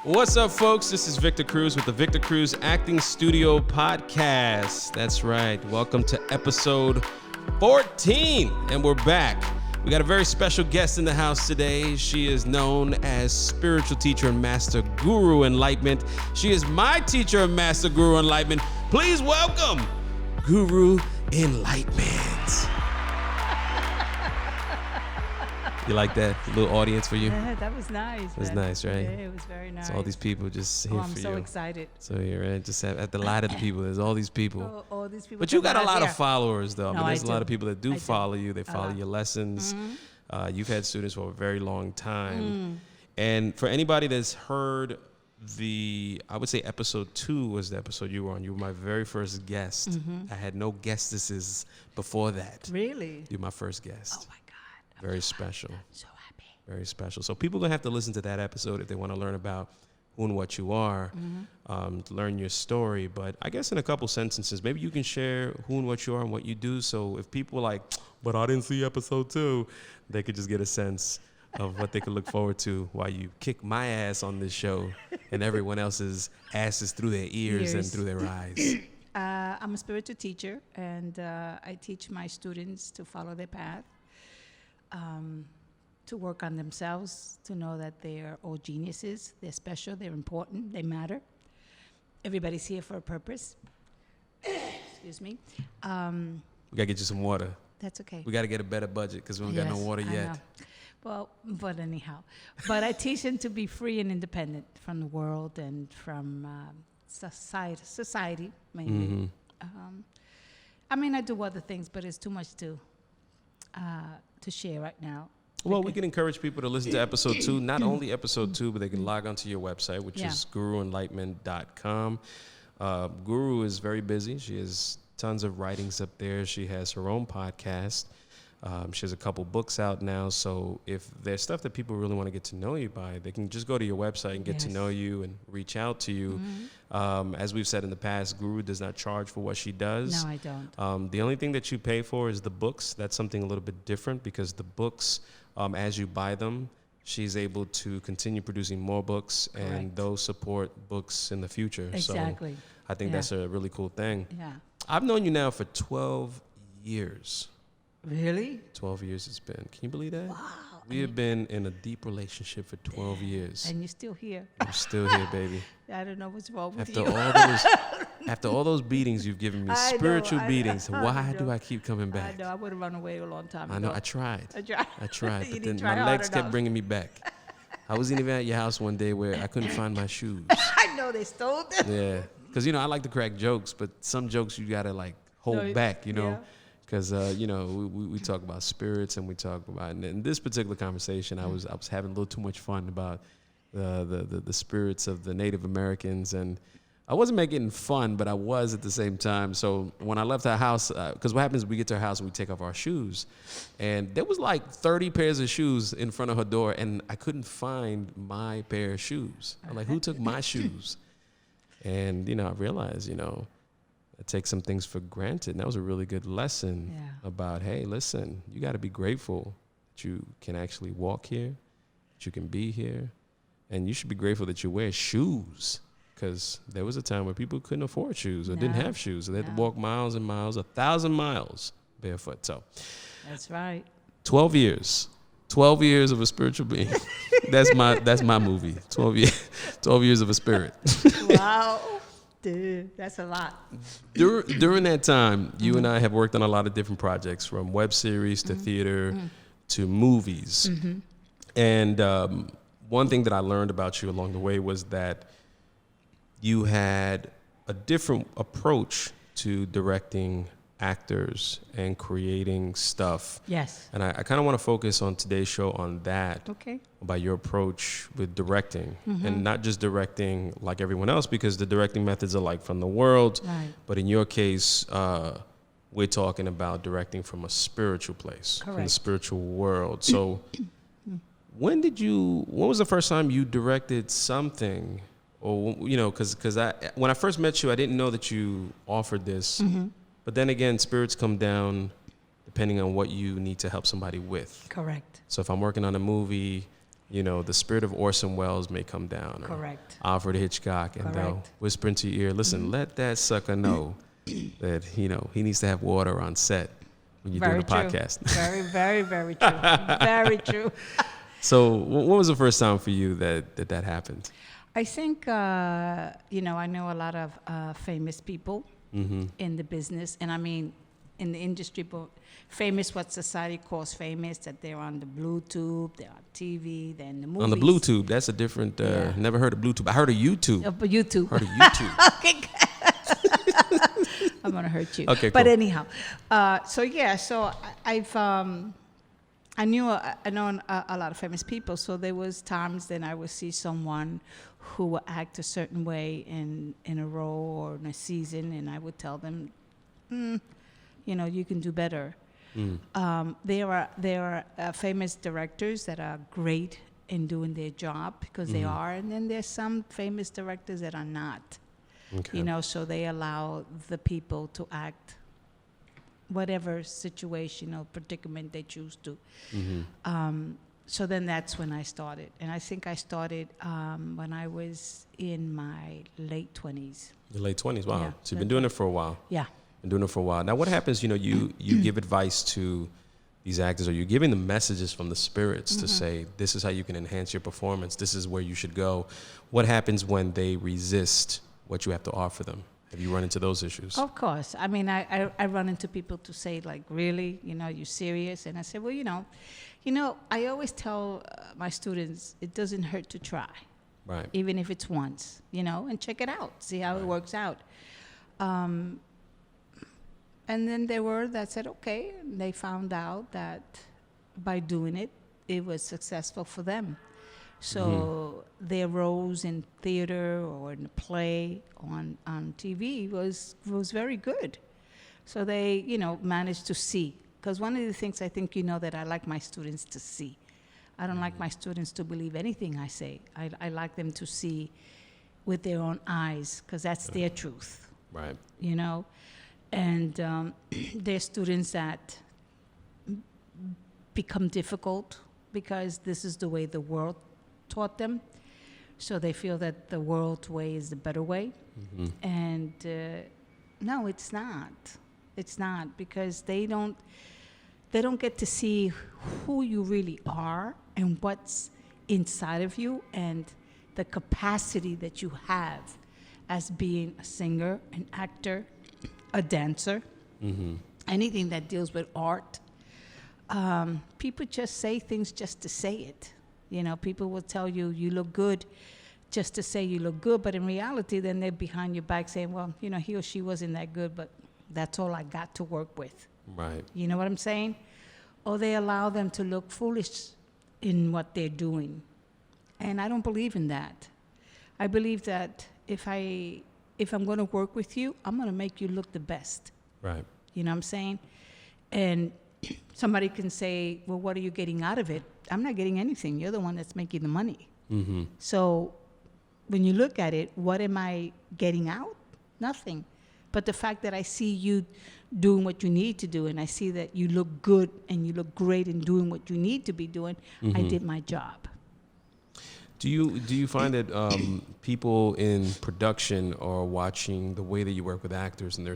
What's up, folks? This is Victor Cruz with the Victor Cruz Acting Studio Podcast. That's right. Welcome to episode 14, and we're back. We got a very special guest in the house today. She is known as spiritual teacher and master guru Enlightment. She is my teacher and master guru Enlightment. Please welcome Guru Enlightment. You like that little audience for you? Yeah, that was nice. It was nice, right? Yeah, it was very nice. So all these people just here I'm for you. so excited. So you're right. Just at the light of the people. There's all these people. All these people. But you got a lot here. of followers, though. No, I mean, I there's a lot do. of people that do I do. follow you. They follow lot. your lessons. You've had students for a very long time. Mm. And for anybody that's heard I would say episode 2 was the episode you were on. You were my very first guest. Mm-hmm. I had no guestesses before that. Really? You're my first guest. Oh my God. Very special. So happy. Very special. So people are going to have to listen to that episode if they want to learn about who and what you are, to learn your story. But I guess in a couple sentences, maybe you can share who and what you are and what you do. So if people are like, but I didn't see episode 2, they could just get a sense of what they could look forward to while you kick my ass on this show and everyone else's asses through their ears and through their eyes. I'm a spiritual teacher, and I teach my students to follow their path, to work on themselves, to know that they are all geniuses. They're special. They're important. They matter. Everybody's here for a purpose. Excuse me. We got to get you some water. That's okay. We got to get a better budget because we don't got no water I yet. know. Well, but anyhow. But I teach them to be free and independent from the world and from society mainly. I mean, I do other things, but it's too much to share right now. Well, we can encourage people to listen to episode 2, not only episode 2, but they can log onto your website, which is guruenlightment.com. Guru is very busy. She has tons of writings up there. She has her own podcast. She has a couple books out now. So if there's stuff that people really want to get to know you by, they can just go to your website and get to know you and reach out to you. As we've said in the past, Guru does not charge for what she does. No, I don't. The only thing that you pay for is the books. That's something a little bit different because the books, as you buy them, she's able to continue producing more books, and those support books in the future. Exactly. So I think that's a really cool thing. Yeah. I've known you now for 12 years. Really? 12 years it's been. Can you believe that? Wow. We have been in a deep relationship for 12 years. And you're still here. I'm still here, baby. I don't know what's wrong with After you. after all those beatings you've given me, spiritual beatings, why do I keep coming back? I know. I would have run away a long time ago. I know. I tried. I tried, You but didn't then try my hard legs kept enough. bringing me back. I wasn't even at your house one day where I couldn't find my shoes. I know they stole them. Yeah, because I like to crack jokes, but some jokes you gotta hold back, Yeah. Because we talk about spirits and we talk about, and in this particular conversation, I was having a little too much fun about the spirits of the Native Americans, and I wasn't making fun, but I was at the same time. So when I left our house, because what happens is we get to our house and we take off our shoes, and there was like 30 pairs of shoes in front of her door, and I couldn't find my pair of shoes. I'm like, who took my shoes? And I realized, I take some things for granted. And that was a really good lesson about, hey, listen, you got to be grateful that you can actually walk here, that you can be here. And you should be grateful that you wear shoes, because there was a time where people couldn't afford shoes or didn't have shoes. So they had to walk miles and miles, 1,000 miles barefoot. So That's right. 12 years. 12 years of a spiritual being. That's my movie. 12 years of a spirit. Wow. Dude, that's a lot. During that time, you and I have worked on a lot of different projects, from web series to theater to movies. And one thing that I learned about you along the way was that you had a different approach to directing actors and creating stuff. Yes. And I kind of want to focus on today's show on that. Okay. About your approach with directing, and not just directing like everyone else, because the directing methods are from the world. Right. But in your case, we're talking about directing from a spiritual place, from the Correct. spiritual world. So when was the first time you directed something? Or, because when I first met you, I didn't know that you offered this. But then again, spirits come down depending on what you need to help somebody with. Correct. So if I'm working on a movie, the spirit of Orson Welles may come down, or Correct. Alfred Hitchcock, and they'll Correct. whisper into your ear, listen, let that sucker know that, he needs to have water on set when you're Very doing a true. podcast. Very, very, very true. Very true. So what was the first time for you that happened? I think, I know a lot of famous people in the business, and I mean, in the industry, but famous, what society calls famous, that they're on the Bluetooth, they're on TV, they're in the movies. On the Bluetooth, that's a different, never heard of Bluetooth. I heard of YouTube. But YouTube. Heard of YouTube. Okay. I'm gonna hurt you. Okay, But cool. anyhow, so I know a lot of famous people. So there was times that I would see someone who would act a certain way in a role or in a season, and I would tell them, you can do better. There are famous directors that are great in doing their job because they are, and then there's some famous directors that are not. Okay. So they allow the people to act whatever situation or predicament they choose to. So then that's when I started. And I think I started when I was in my late 20s. Your late 20s, wow. Yeah, So you've been doing it for a while. Yeah. Been doing it for a while. Now what happens, you give advice to these actors, or you're giving them messages from the spirits to say, this is how you can enhance your performance, this is where you should go. What happens when they resist what you have to offer them? Have you run into those issues? Of course. I mean, I run into people to say, like, really? You serious? And I say, well, I always tell my students, it doesn't hurt to try. Right. Even if it's once, and check it out, see how it works out. And then there were that said, okay, they found out that by doing it, it was successful for them. So their roles in theater or in a play on TV was very good. So they, managed to see. Because one of the things I think that I like my students to see. I don't like my students to believe anything I say. I like them to see with their own eyes, because that's their truth. Right. And there are students that become difficult because this is the way the world taught them. So they feel that the world's way is the better way. And no, it's not. It's not, because they don't get to see who you really are and what's inside of you and the capacity that you have as being a singer, an actor, a dancer, anything that deals with art. People just say things just to say it. People will tell you, you look good, just to say you look good, but in reality, then they're behind your back saying, well, he or she wasn't that good, but that's all I got to work with. Right. You know what I'm saying? Or they allow them to look foolish in what they're doing. And I don't believe in that. I believe that if I'm going to work with you, I'm going to make you look the best. Right. You know what I'm saying? And somebody can say, well, what are you getting out of it? I'm not getting anything. You're the one that's making the money. So when you look at it, what am I getting out? Nothing. But the fact that I see you doing what you need to do, and I see that you look good and you look great in doing what you need to be doing, I did my job. Do you find that people in production are watching the way that you work with actors, and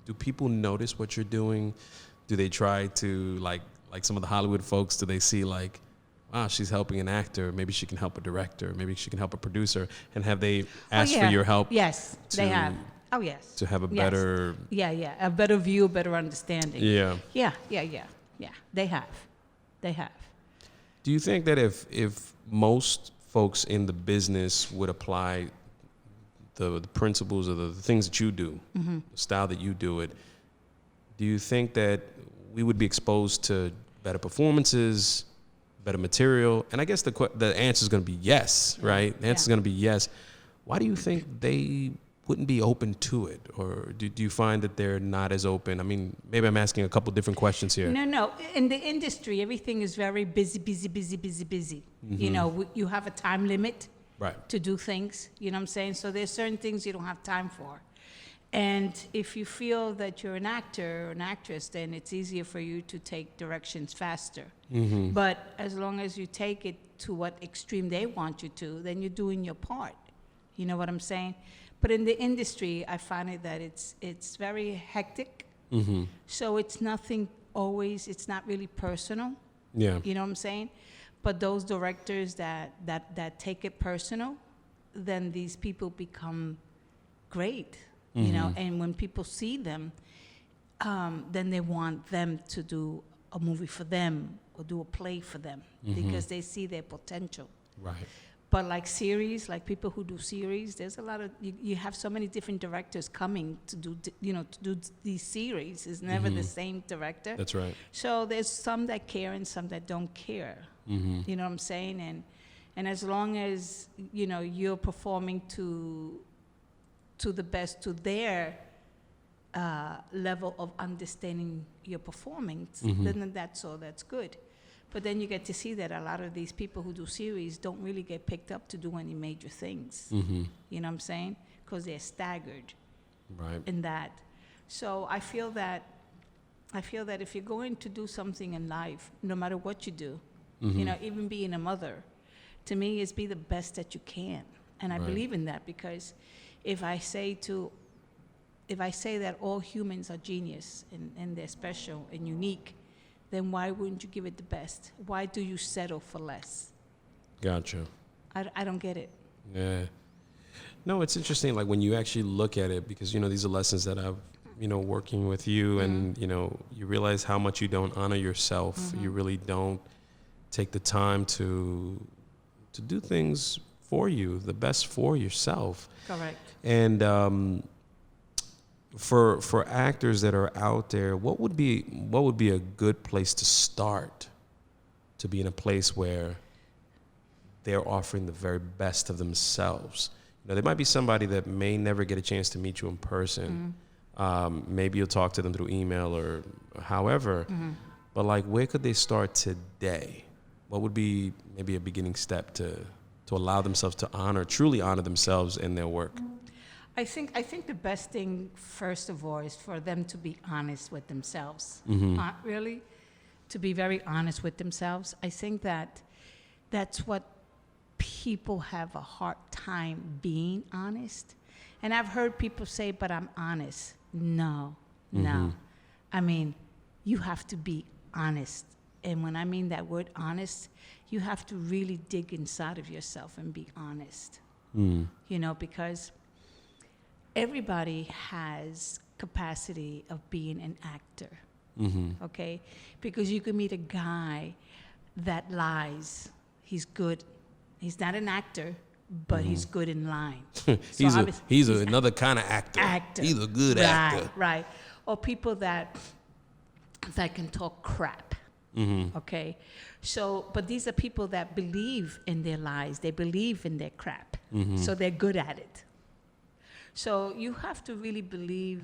do people notice what you're doing? Do they try to, like some of the Hollywood folks, do they see like, wow, she's helping an actor, maybe she can help a director, maybe she can help a producer, and have they asked for your help? Yes, they have. Oh, yes. To have a better... Yeah, a better view, a better understanding. Yeah. Yeah, they have. Do you think that if most folks in the business would apply the principles or the things that you do, the style that you do it, do you think that we would be exposed to better performances, better material? And I guess the answer is going to be yes, right? The answer is going to be yes. Why do you think they wouldn't be open to it? Or do you find that they're not as open? I mean, maybe I'm asking a couple different questions here. No. In the industry, everything is very busy. You have a time limit Right. to do things. You know what I'm saying? So there's certain things you don't have time for. And if you feel that you're an actor or an actress, then it's easier for you to take directions faster. Mm-hmm. But as long as you take it to what extreme they want you to, then you're doing your part. You know what I'm saying? But in the industry, I find it that it's very hectic. Mm-hmm. So it's nothing always, it's not really personal. Yeah. You know what I'm saying? But those directors that take it personal, then these people become great. You know, and when people see them, then they want them to do a movie for them or do a play for them because they see their potential. Right. But like series, like people who do series, there's a lot of, you have so many different directors coming to do, to do these series. It's never the same director. That's right. So there's some that care and some that don't care. You know what I'm saying? And as long as, you're performing to the best, to their level of understanding your performance, then that's good. But then you get to see that a lot of these people who do series don't really get picked up to do any major things. You know what I'm saying? Because they're staggered in that. So I feel that if you're going to do something in life, no matter what you do, even being a mother, to me is be the best that you can. And I believe in that because if I say that all humans are genius and they're special and unique, then why wouldn't you give it the best? Why do you settle for less? Gotcha. I don't get it. Yeah. No, it's interesting, like when you actually look at it, because, these are lessons that I've, working with you and, you realize how much you don't honor yourself. You really don't take the time to do things for you, the best for yourself. Correct. And for actors that are out there, what would be a good place to start to be in a place where they're offering the very best of themselves? There might be somebody that may never get a chance to meet you in person. Maybe you'll talk to them through email or however. But like, where could they start today? What would be maybe a beginning step to allow themselves to truly honor themselves in their work? I think the best thing, first of all, is for them to be honest with themselves. Really, to be very honest with themselves. I think that's what people have a hard time being honest. And I've heard people say, but I'm honest. No. I mean, you have to be honest. And when I mean that word honest, you have to really dig inside of yourself and be honest. Because everybody has capacity of being an actor, okay? Because you can meet a guy that lies. He's good. He's not an actor, but he's good in lying. he's another kind of actor. He's a good actor. Right. Or people that can talk crap, okay? So, but these are people that believe in their lies. They believe in their crap. So they're good at it. So you have to really believe,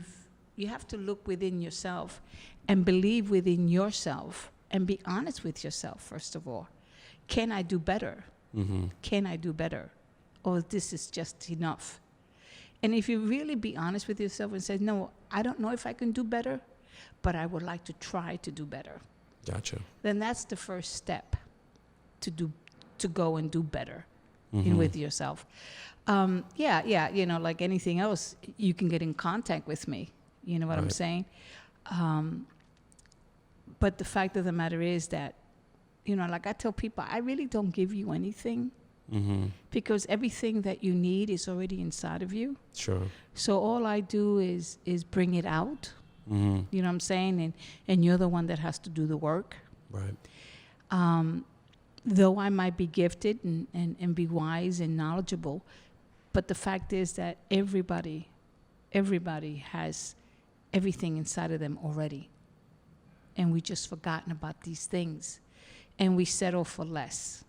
you have to look within yourself and believe within yourself and be honest with yourself, first of all. Can I do better? Can I do better? Or this is just enough? And if you really be honest with yourself and say, no, I don't know if I can do better, but I would like to try to do better. Gotcha. Then that's the first step to go and do better with yourself. Like anything else, you can get in contact with me. You know what I'm saying? But the fact of the matter is that, like I tell people, I really don't give you anything because everything that you need is already inside of you. Sure. So all I do is bring it out. You know what I'm saying? And you're the one that has to do the work. Right. Though I might be gifted and be wise and knowledgeable, but the fact is that everybody has everything inside of them already. And we just forgotten about these things. And we settle for less.